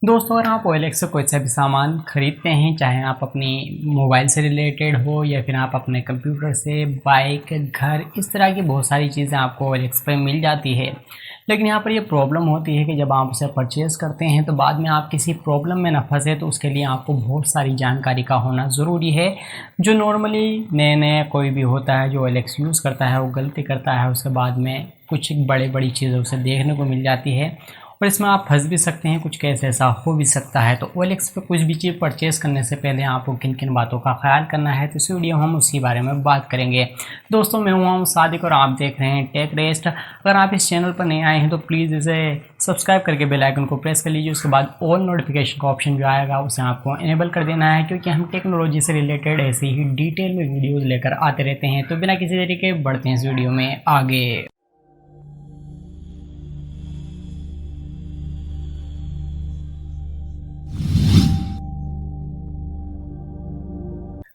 दोस्तों, अगर आप OLX से कोई सा भी सामान खरीदते हैं, चाहे आप अपनी मोबाइल से रिलेटेड हो या फिर आप अपने कंप्यूटर से, बाइक, घर, इस तरह की बहुत सारी चीज़ें आपको OLX पे मिल जाती है। लेकिन यहाँ पर ये प्रॉब्लम होती है कि जब आप उसे परचेज़ करते हैं तो बाद में आप किसी प्रॉब्लम में ना फंसे, तो उसके लिए आपको बहुत सारी जानकारी का होना ज़रूरी है। जो नॉर्मली नया कोई भी होता है जो OLX यूज़ करता है, वो गलती करता है, उसके बाद में कुछ बड़ी चीज़ें उसे देखने को मिल जाती है और इसमें आप फंस भी सकते हैं। कुछ केस ऐसा हो भी सकता है। तो OLX पे कुछ भी चीज़ परचेज़ करने से पहले आपको किन किन बातों का ख्याल करना है, तो इस वीडियो में हम उसी बारे में बात करेंगे। दोस्तों, मैं हूं सादिक और आप देख रहे हैं टेक रेस्ट। अगर आप इस चैनल पर नए आए हैं तो प्लीज़ इसे सब्सक्राइब करके बेल आइकन को प्रेस कर लीजिए। उसके बाद ऑल नोटिफिकेशन का ऑप्शन जो आएगा उसे आपको इनेबल कर देना है, क्योंकि हम टेक्नोलॉजी से रिलेटेड ऐसे ही डिटेल में वीडियोज़ लेकर आते रहते हैं। तो बिना किसी देरी के बढ़ते हैं इस वीडियो में आगे।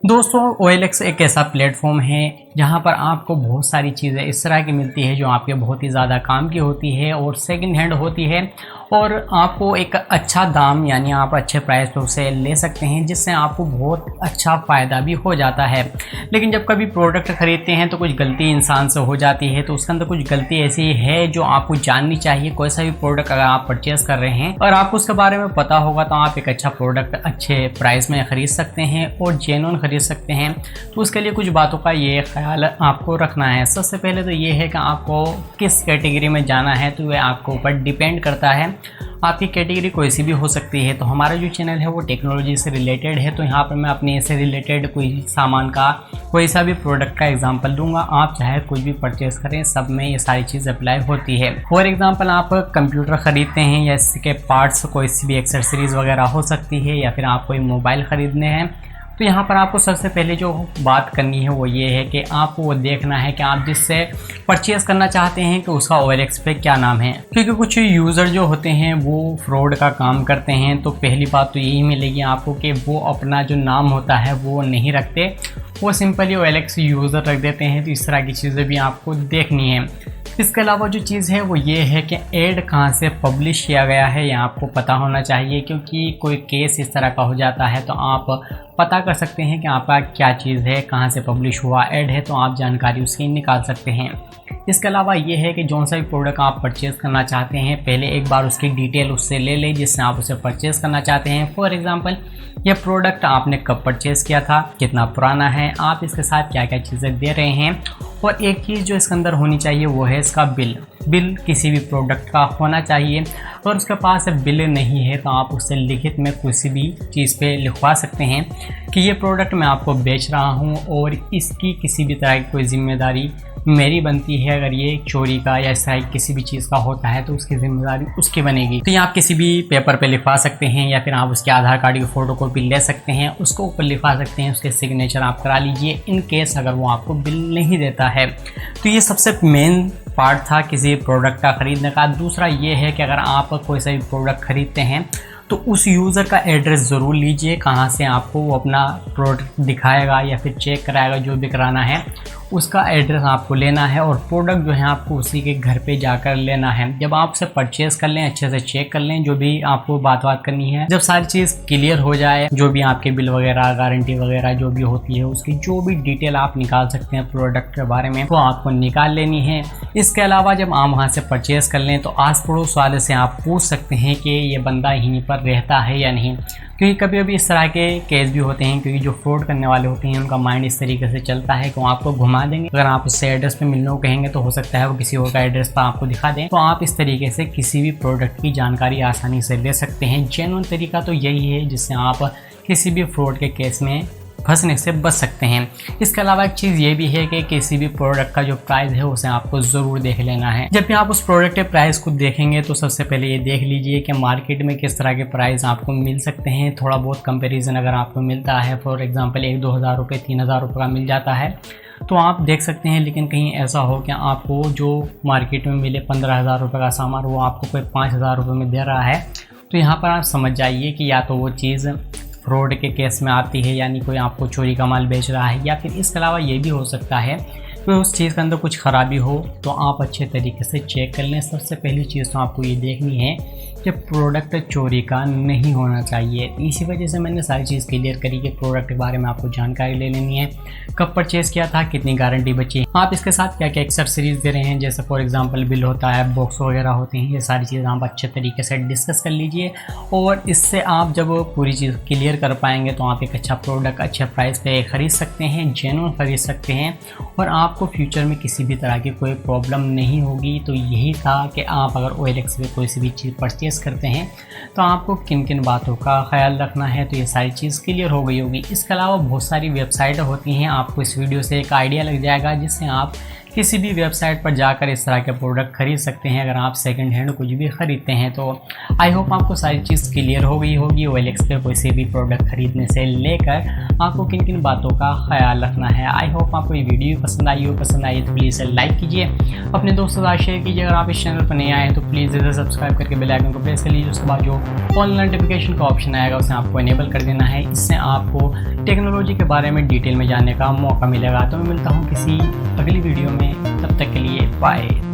दोस्तों, OLX एक ऐसा प्लेटफॉर्म है जहां पर आपको बहुत सारी चीज़ें इस तरह की मिलती है जो आपके बहुत ही ज़्यादा काम की होती है और सेकंड हैंड होती है, और आपको एक अच्छा दाम यानी आप अच्छे प्राइस पर उसे ले सकते हैं, जिससे आपको बहुत अच्छा फ़ायदा भी हो जाता है। लेकिन जब कभी प्रोडक्ट ख़रीदते हैं तो कुछ गलती इंसान से हो जाती है, तो उसके अंदर कुछ गलती ऐसी है जो आपको जाननी चाहिए। कोई सा भी प्रोडक्ट अगर आप परचेज़ कर रहे हैं और आपको उसके बारे में पता होगा, तो आप एक अच्छा प्रोडक्ट अच्छे प्राइस में ख़रीद सकते हैं और जेन्युइन खरीद सकते हैं। तो उसके लिए कुछ बातों का ये ख्याल आपको रखना है। सबसे पहले तो ये है कि आपको किस कैटेगरी में जाना है, तो वह आपके ऊपर डिपेंड करता है। आपकी कैटेगरी कोई सी भी हो सकती है। तो हमारा जो चैनल है वो टेक्नोलॉजी से रिलेटेड है, तो यहाँ पर मैं अपने से रिलेटेड कोई सामान का कोई सा भी प्रोडक्ट का एग्जांपल दूंगा। आप चाहे कुछ भी परचेज़ करें, सब में ये सारी चीज़ अप्लाई होती है। फॉर एग्जांपल, आप कंप्यूटर ख़रीदते हैं या इसके पार्ट्स, कोई सी भी एक्सेसरीज़ वगैरह हो सकती है, या फिर आप कोई मोबाइल ख़रीदने हैं, तो यहाँ पर आपको सबसे पहले जो बात करनी है वो ये है कि आपको वो देखना है कि आप जिससे परचेज़ करना चाहते हैं कि उसका OLX पे क्या नाम है। क्योंकि कुछ यूज़र जो होते हैं वो फ्रॉड का काम करते हैं। तो पहली बात तो यही मिलेगी आपको कि वो अपना जो नाम होता है वो नहीं रखते, वो सिंपली OLX यूज़र रख देते हैं। तो इस तरह की चीज़ें भी आपको देखनी है। इसके अलावा जो चीज़ है वो ये है कि ऐड कहाँ से पब्लिश किया गया है, यह आपको पता होना चाहिए। क्योंकि कोई केस इस तरह का हो जाता है तो आप पता कर सकते हैं कि आपका क्या चीज़ है, कहाँ से पब्लिश हुआ ऐड है, तो आप जानकारी उसकी निकाल सकते हैं। इसके अलावा ये है कि जौन सा भी प्रोडक्ट आप परचेज़ करना चाहते हैं, पहले एक बार उसकी डिटेल उससे ले लें जिससे आप उसे परचेज़ करना चाहते हैं। फॉर एग्ज़ाम्पल, यह प्रोडक्ट आपने कब परचेज़ किया था, कितना पुराना है, आप इसके साथ क्या क्या चीज़ें दे रहे हैं, और एक चीज़ जो इसके अंदर होनी चाहिए वो है इसका बिल किसी भी प्रोडक्ट का होना चाहिए। और उसके पास बिल नहीं है तो आप उससे लिखित में किसी भी चीज़ पे लिखवा सकते हैं कि ये प्रोडक्ट मैं आपको बेच रहा हूँ और इसकी किसी भी तरह की कोई जिम्मेदारी मेरी बनती है। अगर ये चोरी का या इस तरह की किसी भी चीज़ का होता है तो उसकी जिम्मेदारी उसकी बनेगी। तो ये आप किसी भी पेपर पे लिखवा सकते हैं, या फिर आप उसके आधार कार्ड की फ़ोटोकॉपी ले सकते हैं, उसको ऊपर लिखवा सकते हैं, उसके सिग्नेचर आप करा लीजिए इन केस अगर वो आपको बिल नहीं देता है। तो ये सबसे मेन पार्ट था किसी प्रोडक्ट का ख़रीदने का। दूसरा ये है कि अगर आप कोई सा भी प्रोडक्ट ख़रीदते हैं तो उस यूज़र का एड्रेस ज़रूर लीजिए, कहाँ से आपको वो अपना प्रोडक्ट दिखाएगा या फिर चेक कराएगा, जो भी कराना है उसका एड्रेस आपको लेना है, और प्रोडक्ट जो है आपको उसी के घर पे जाकर लेना है। जब आप उसे परचेज़ कर लें, अच्छे से चेक कर लें, जो भी आपको बात करनी है, जब सारी चीज़ क्लियर हो जाए, जो भी आपके बिल वगैरह, गारंटी वगैरह जो भी होती है, उसकी जो भी डिटेल आप निकाल सकते हैं प्रोडक्ट के बारे में, वो आपको निकाल लेनी है। इसके अलावा जब आप वहाँ से परचेज़ कर लें तो आस पड़ोस वाले से आप पूछ सकते हैं कि ये बंदा यहीं पर रहता है या नहीं, क्योंकि कभी कभी इस तरह के केस भी होते हैं। क्योंकि जो फ्रॉड करने वाले होते हैं उनका माइंड इस तरीके से चलता है कि वो आपको घुमा देंगे। अगर आप उससे एड्रेस पे मिलने को कहेंगे तो हो सकता है वो किसी और का एड्रेस पर आपको दिखा दें। तो आप इस तरीके से किसी भी प्रोडक्ट की जानकारी आसानी से ले सकते हैं। जेन्युइन तरीका तो यही है जिससे आप किसी भी फ्रॉड के केस में फंसने से बच सकते हैं। इसके अलावा एक चीज़ ये भी है कि किसी भी प्रोडक्ट का जो प्राइस है उसे आपको ज़रूर देख लेना है। जब भी आप उस प्रोडक्ट के प्राइस को देखेंगे तो सबसे पहले ये देख लीजिए कि मार्केट में किस तरह के प्राइस आपको मिल सकते हैं। थोड़ा बहुत कंपैरिजन अगर आपको मिलता है, फॉर एग्जांपल 1-2 हज़ार रुपये, 3 हज़ार रुपये का मिल जाता है तो आप देख सकते हैं। लेकिन कहीं ऐसा हो कि आपको जो मार्केट में मिले 15 हज़ार रुपये का सामान वो आपको कोई 5 हज़ार रुपये में दे रहा है, तो यहाँ पर आप समझ जाइए कि या तो वो चीज़ फ्रॉड के केस में आती है, यानी कोई आपको चोरी का माल बेच रहा है, या फिर इसके अलावा ये भी हो सकता है उस चीज़ के अंदर कुछ ख़राबी हो तो आप अच्छे तरीके से चेक कर लें। सबसे पहली चीज़ तो आपको ये देखनी है कि प्रोडक्ट चोरी का नहीं होना चाहिए। इसी वजह से मैंने सारी चीज़ क्लियर करी कि प्रोडक्ट के बारे में आपको जानकारी ले लेनी है, कब परचेज़ किया था, कितनी गारंटी बची, आप इसके साथ क्या क्या एक्सेसरीज़ दे रहे हैं, जैसे फॉर एग्जांपल बिल होता है, बॉक्स वगैरह होते हैं, ये सारी चीज़ें आप अच्छे तरीके से डिस्कस कर लीजिए। और इससे आप जब पूरी चीज़ क्लियर कर पाएंगे तो आप एक अच्छा प्रोडक्ट अच्छे प्राइस पे ख़रीद सकते हैं, जेन्युइन ख़रीद सकते हैं और आपको फ्यूचर में किसी भी तरह की कोई प्रॉब्लम नहीं होगी। तो यही था कि आप अगर OLX पे कोई सी भी चीज़ परचेज़ करते हैं तो आपको किन किन बातों का ख्याल रखना है। तो ये सारी चीज़ क्लियर हो गई होगी। इसके अलावा बहुत सारी वेबसाइट होती हैं, आपको इस वीडियो से एक आइडिया लग जाएगा जिससे आप किसी भी वेबसाइट पर जाकर इस तरह के प्रोडक्ट खरीद सकते हैं। अगर आप सेकंड हैंड कुछ भी ख़रीदते हैं तो आई होप आपको सारी चीज़ क्लियर हो गई होगी। OLX पे कोई से भी प्रोडक्ट खरीदने से लेकर आपको किन किन बातों का ख्याल रखना है। आई होप आपको ये वीडियो पसंद आई हो। पसंद आई तो प्लीज़ लाइक कीजिए, अपने दोस्तों के साथ शेयर कीजिए। अगर आप इस चैनल पर नए आए हैं तो प्लीज़ इसे सब्सक्राइब करके बेल आइकन को प्रेस कर लीजिए। उसके बाद जो ऑल नोटिफिकेशन का ऑप्शन आएगा उसे आपको इनेबल कर देना है। इससे आपको टेक्नोलॉजी के बारे में डिटेल में जानने का मौका मिलेगा। तो मैं मिलता हूँ किसी अगली वीडियो में, तब तक के लिए बाय।